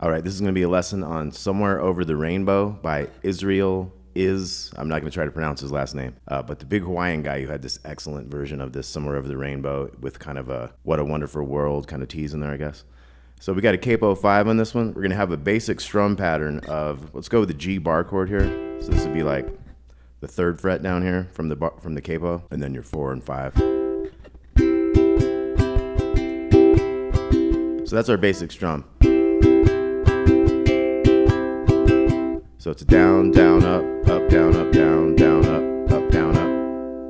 All right, this is going to be a lesson on Somewhere Over the Rainbow by Israel I'm not going to try to pronounce his last name, but the big Hawaiian guy who had this excellent version of this Somewhere Over the Rainbow with kind of a What a Wonderful World kind of tease in there, I guess. So we got a capo 5 on this one. We're going to have a basic strum pattern of, let's go with the G bar chord here. So this would be like the 3rd fret down here from the capo, and then your 4 and 5. So that's our basic strum. So it's down, down, up, down, up, down, down, up, down, up.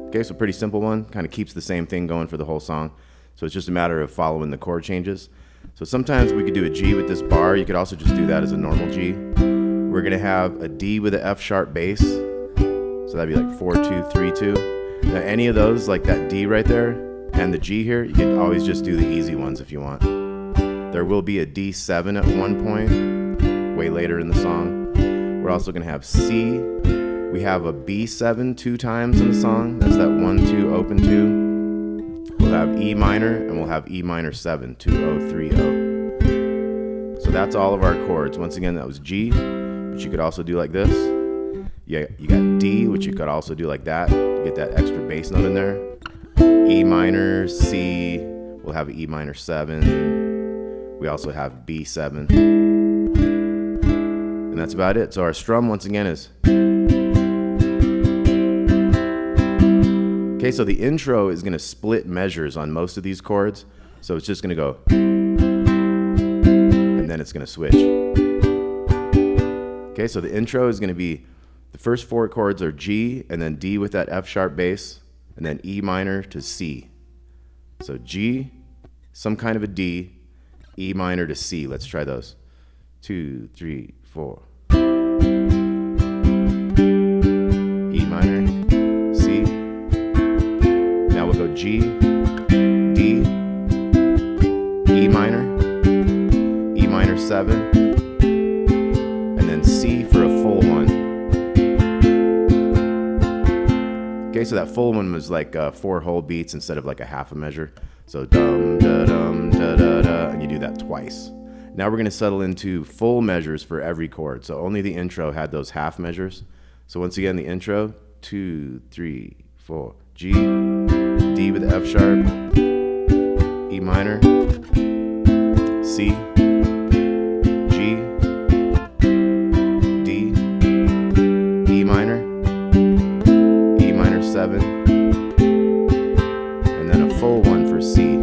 Okay, so pretty simple one. Kind of keeps the same thing going for the whole song. So it's just a matter of following the chord changes. So sometimes we could do a G with this bar. You could also just do that as a normal G. We're gonna have a D with an F sharp bass. So that'd be like 4, 2, 3, 2. Now any of those, like that D right there and the G here, you can always just do the easy ones if you want. There will be a D7 at one point, way later in the song. We're also going to have C. We have a B7 2 times in the song. That's that 1, 2, open 2. We'll have E minor, and we'll have E minor 7, 2, 0, 3, 0. So that's all of our chords. Once again, that was G, which you could also do like this. Yeah, you got D, which you could also do like that. You get that extra bass note in there. E minor, C. We'll have E minor 7. We also have B7. And that's about it. So our strum, once again, is... Okay, so the intro is going to split measures on most of these chords. So it's just going to go... and then it's going to switch. Okay, so the intro is going to be... the first 4 chords are G, and then D with that F sharp bass, and then E minor to C. So G, some kind of a D, E minor to C. Let's try those. 2, 3, 4. E minor, C. Now we'll go G, D, E minor 7, and then C for a full one. Okay, so that full one was like 4 whole beats instead of like a half a measure. So dum da dum da da da, and you do that twice. Now we're going to settle into full measures for every chord. So only the intro had those half measures. So once again, the intro, 2, 3, 4, G, D with the F sharp, E minor, C, G, D, E minor 7, and then a full one for C.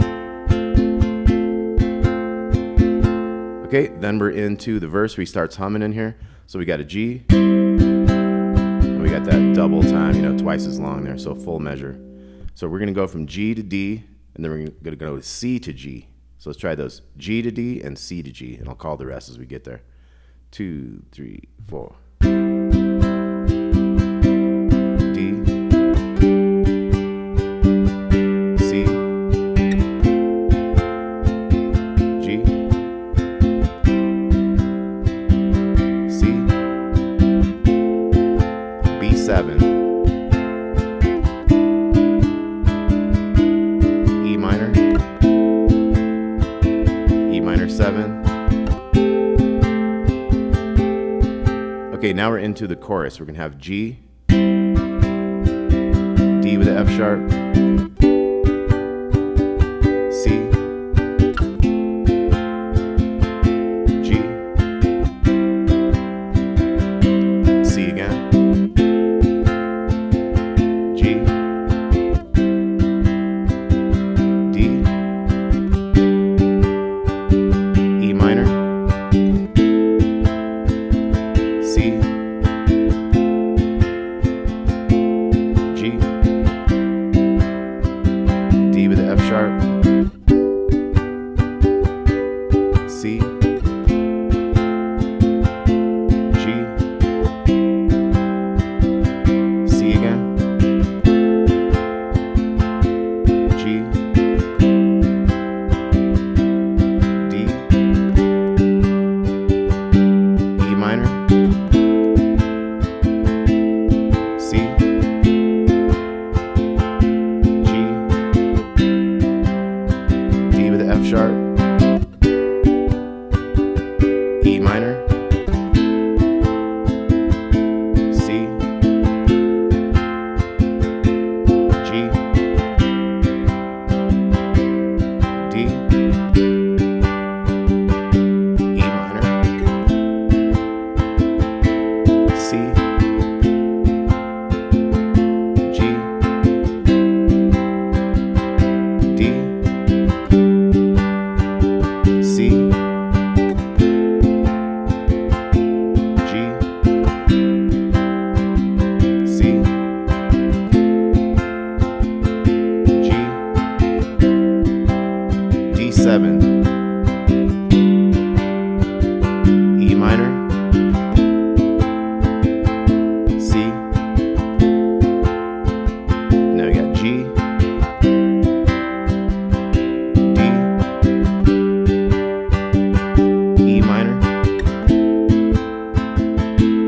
Okay, then we're into the verse where he starts humming in here. So we got a G, and we got that double time, you know, twice as long there, so full measure. So we're gonna go from G to D, and then we're gonna go to C to G. So let's try those, G to D and C to G, and I'll call the rest as we get there. 2, 3, 4. B7, E minor, E minor 7. Okay, now we're into the chorus. We're gonna have G, D with the F sharp, C, G, C again, minor, C, G, D, E minor, C, G, D, C, G, C, G, D7, E minor, C, and now we got G, D, E minor,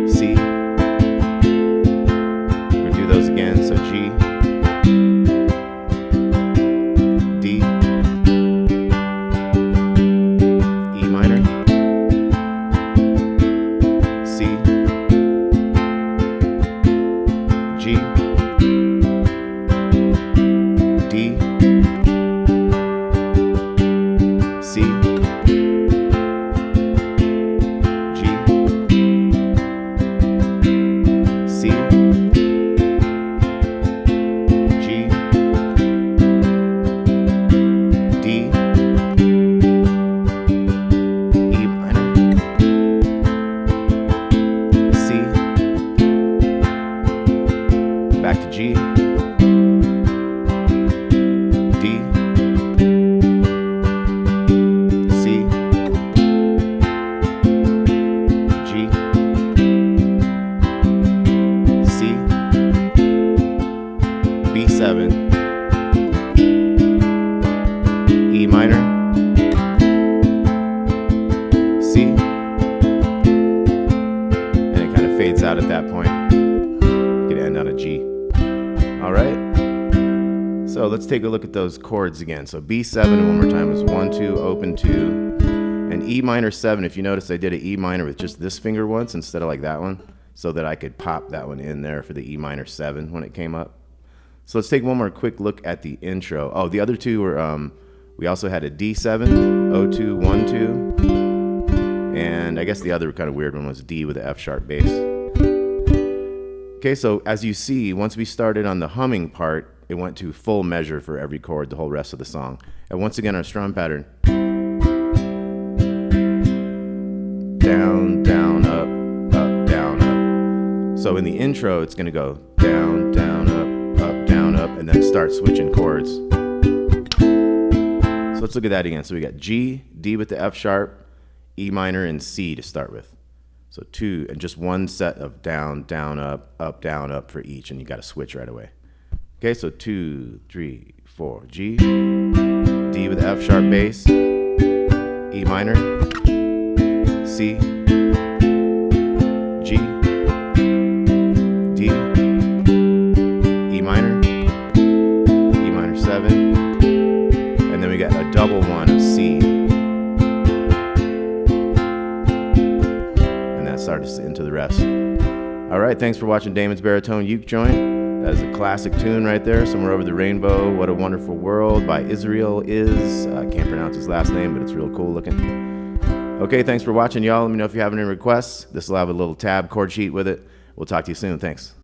C. We're gonna do those again, so G, D, E minor, C, G, D, C, G, C, G, D, E minor, C, back to G, D, C, G, C, B7, E minor, C, and it kind of fades out at that point. Get to end on a G. All right. So let's take a look at those chords again. So B7 one more time is 1, 2, open 2, and E minor 7. If you notice, I did an E minor with just this finger once instead of like that one, so that I could pop that one in there for the E minor 7 when it came up. So let's take one more quick look at the intro. Oh, the other two were, we also had a D7, O2, 1, 2, and I guess the other kind of weird one was D with the F sharp bass. Okay, so as you see, once we started on the humming part, it went to full measure for every chord the whole rest of the song. And once again, our strum pattern. Down, down, up, down, up. So in the intro, it's gonna go down, down, up, and then start switching chords. So let's look at that again. So we got G, D with the F sharp, E minor, and C to start with. So two, and just one set of down, down, up, down, up for each, and you gotta switch right away. Okay, so 2, 3, 4, G, D with the F sharp bass, E minor, C, G, D, E minor, E minor 7, and then we got a double one of C, and that starts into the rest. All right, thanks for watching Damon's Baritone Uke Joint. That is a classic tune right there, Somewhere Over the Rainbow, What a Wonderful World by Israel I can't pronounce his last name, but it's real cool looking. Okay, thanks for watching, y'all. Let me know if you have any requests. This will have a little tab chord sheet with it. We'll talk to you soon. Thanks.